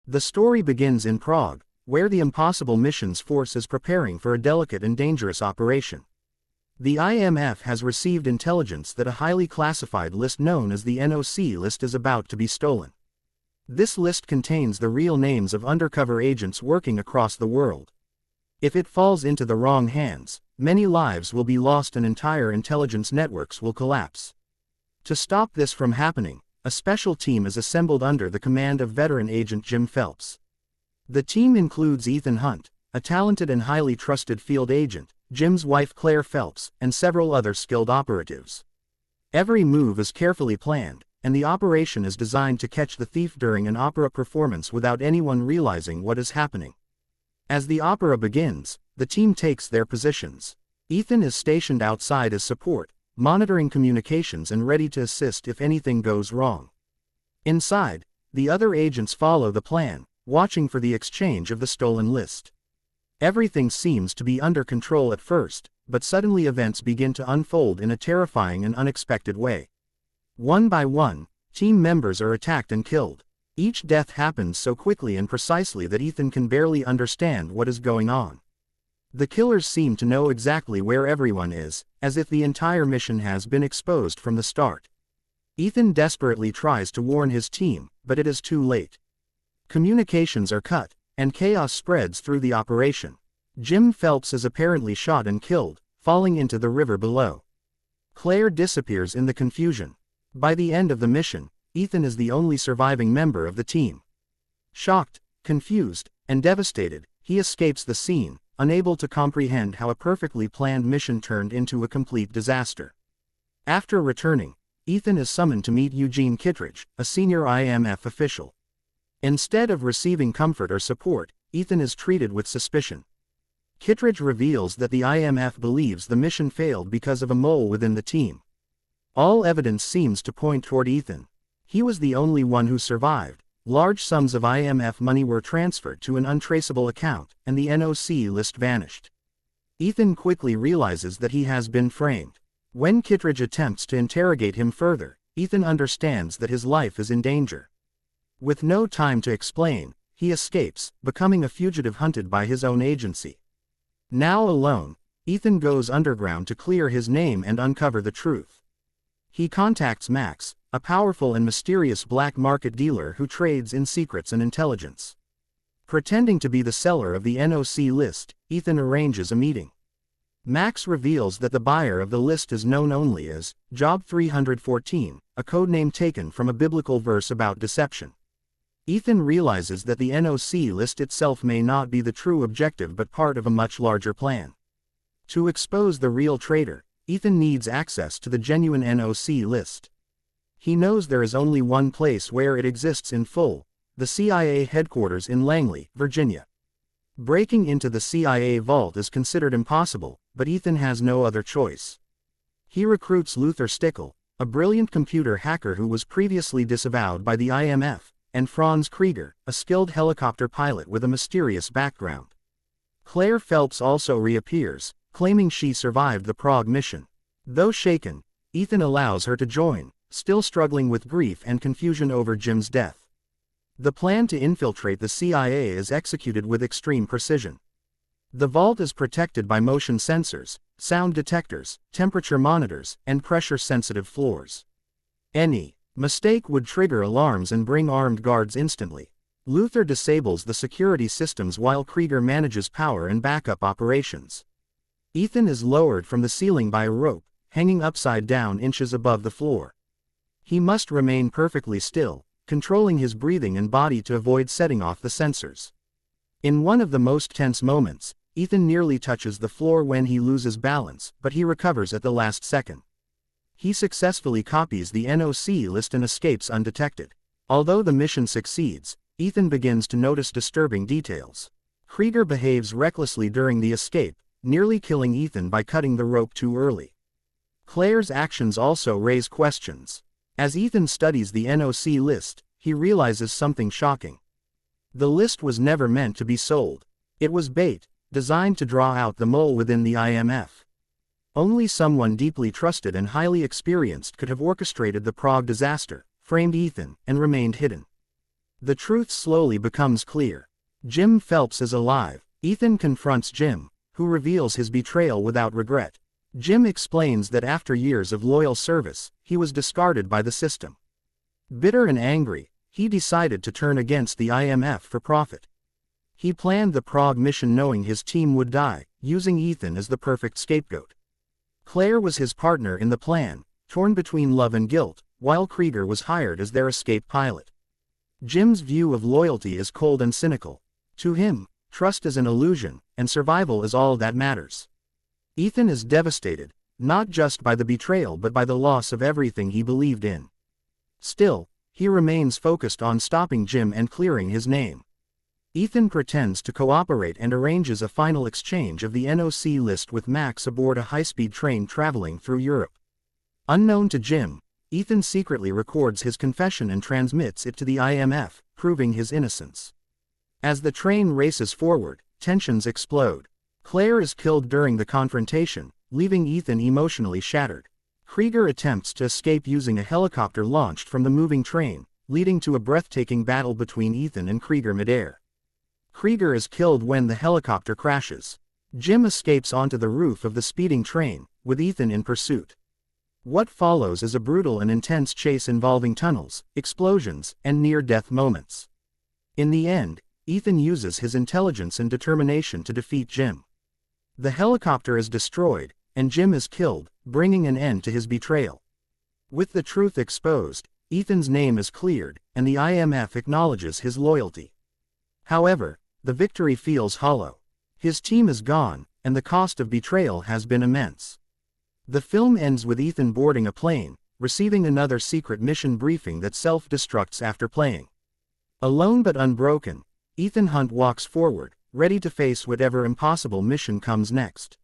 The story begins in Prague, where the Impossible Missions Force is preparing for a delicate and dangerous operation. The IMF has received intelligence that a highly classified list known as the NOC list is about to be stolen. This list contains the real names of undercover agents working across the world. If it falls into the wrong hands, many lives will be lost and entire intelligence networks will collapse. To stop this from happening, a special team is assembled under the command of veteran agent Jim Phelps. The team includes Ethan Hunt, a talented and highly trusted field agent, Jim's wife Claire Phelps, and several other skilled operatives. Every move is carefully planned, and the operation is designed to catch the thief during an opera performance without anyone realizing what is happening. As the opera begins, the team takes their positions. Ethan is stationed outside as support, monitoring communications and ready to assist if anything goes wrong. Inside, the other agents follow the plan, watching for the exchange of the stolen list. Everything seems to be under control at first, but suddenly events begin to unfold in a terrifying and unexpected way. One by one, team members are attacked and killed. Each death happens so quickly and precisely that Ethan can barely understand what is going on. The killers seem to know exactly where everyone is, as if the entire mission has been exposed from the start. Ethan desperately tries to warn his team, but it is too late. Communications are cut, and chaos spreads through the operation. Jim Phelps is apparently shot and killed, falling into the river below. Claire disappears in the confusion. By the end of the mission, Ethan is the only surviving member of the team. Shocked, confused, and devastated, he escapes the scene, unable to comprehend how a perfectly planned mission turned into a complete disaster. After returning, Ethan is summoned to meet Eugene Kittredge, a senior IMF official. Instead of receiving comfort or support, Ethan is treated with suspicion. Kittredge reveals that the IMF believes the mission failed because of a mole within the team. All evidence seems to point toward Ethan. He was the only one who survived. Large sums of IMF money were transferred to an untraceable account, and the NOC list vanished. Ethan quickly realizes that he has been framed. When Kittredge attempts to interrogate him further, Ethan understands that his life is in danger. With no time to explain, he escapes, becoming a fugitive hunted by his own agency. Now alone, Ethan goes underground to clear his name and uncover the truth. He contacts Max, a powerful and mysterious black market dealer who trades in secrets and intelligence. Pretending to be the seller of the NOC list, Ethan arranges a meeting. Max reveals that the buyer of the list is known only as Job 314, a codename taken from a biblical verse about deception. Ethan realizes that the NOC list itself may not be the true objective but part of a much larger plan. To expose the real traitor, Ethan needs access to the genuine NOC list. He knows there is only one place where it exists in full, the CIA headquarters in Langley, Virginia. Breaking into the CIA vault is considered impossible, but Ethan has no other choice. He recruits Luther Stickle, a brilliant computer hacker who was previously disavowed by the IMF, and Franz Krieger, a skilled helicopter pilot with a mysterious background. Claire Phelps also reappears, claiming she survived the Prague mission. Though shaken, Ethan allows her to join, still struggling with grief and confusion over Jim's death. The plan to infiltrate the CIA is executed with extreme precision. The vault is protected by motion sensors, sound detectors, temperature monitors, and pressure-sensitive floors. Any mistake would trigger alarms and bring armed guards instantly. Luther disables the security systems while Krieger manages power and backup operations. Ethan is lowered from the ceiling by a rope, hanging upside down inches above the floor. He must remain perfectly still, controlling his breathing and body to avoid setting off the sensors. In one of the most tense moments, Ethan nearly touches the floor when he loses balance, but he recovers at the last second. He successfully copies the NOC list and escapes undetected. Although the mission succeeds, Ethan begins to notice disturbing details. Krieger behaves recklessly during the escape, nearly killing Ethan by cutting the rope too early. Claire's actions also raise questions. As Ethan studies the NOC list, he realizes something shocking. The list was never meant to be sold. It was bait, designed to draw out the mole within the IMF. Only someone deeply trusted and highly experienced could have orchestrated the Prague disaster, framed Ethan, and remained hidden. The truth slowly becomes clear. Jim Phelps is alive. Ethan confronts Jim, who reveals his betrayal without regret. Jim explains that after years of loyal service, he was discarded by the system. Bitter and angry, he decided to turn against the IMF for profit. He planned the Prague mission knowing his team would die, using Ethan as the perfect scapegoat. Claire was his partner in the plan, torn between love and guilt, while Krieger was hired as their escape pilot. Jim's view of loyalty is cold and cynical. To him, trust is an illusion, and survival is all that matters. Ethan is devastated, not just by the betrayal but by the loss of everything he believed in. Still, he remains focused on stopping Jim and clearing his name. Ethan pretends to cooperate and arranges a final exchange of the NOC list with Max aboard a high-speed train traveling through Europe. Unknown to Jim, Ethan secretly records his confession and transmits it to the IMF, proving his innocence. As the train races forward, tensions explode. Claire is killed during the confrontation, leaving Ethan emotionally shattered. Krieger attempts to escape using a helicopter launched from the moving train, leading to a breathtaking battle between Ethan and Krieger midair. Krieger is killed when the helicopter crashes. Jim escapes onto the roof of the speeding train, with Ethan in pursuit. What follows is a brutal and intense chase involving tunnels, explosions, and near-death moments. In the end, Ethan uses his intelligence and determination to defeat Jim. The helicopter is destroyed, and Jim is killed, bringing an end to his betrayal. With the truth exposed, Ethan's name is cleared, and the IMF acknowledges his loyalty. However, the victory feels hollow. His team is gone, and the cost of betrayal has been immense. The film ends with Ethan boarding a plane, receiving another secret mission briefing that self-destructs after playing. Alone but unbroken, Ethan Hunt walks forward, ready to face whatever impossible mission comes next.